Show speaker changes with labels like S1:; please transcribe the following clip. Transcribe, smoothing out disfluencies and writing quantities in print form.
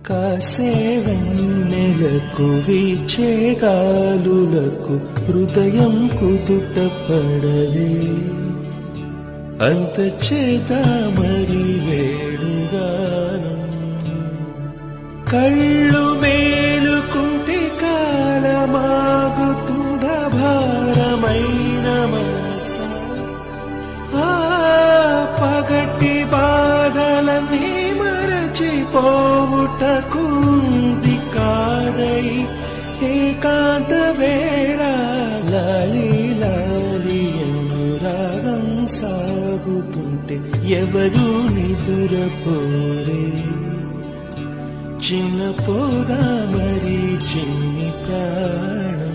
S1: కాసే వెన్నెలకు వీచే గాలులకు హృదయం కుదుట పడదే, అంత చేత మరి వేడుగానం. కళ్ళు మేలుకుంటే కాలమాగుతుంద భారమైన మనస, ఆ పగటి బాధలన్నీ మరచిపోవుటకుంది కాదై ఏకాంత వేళ. లాలి లాలి అనురాగం సాగుతుంటే ఎవరు నిదురపోరే, చిన్న పోదా మరి చిన్ని ప్రాణం.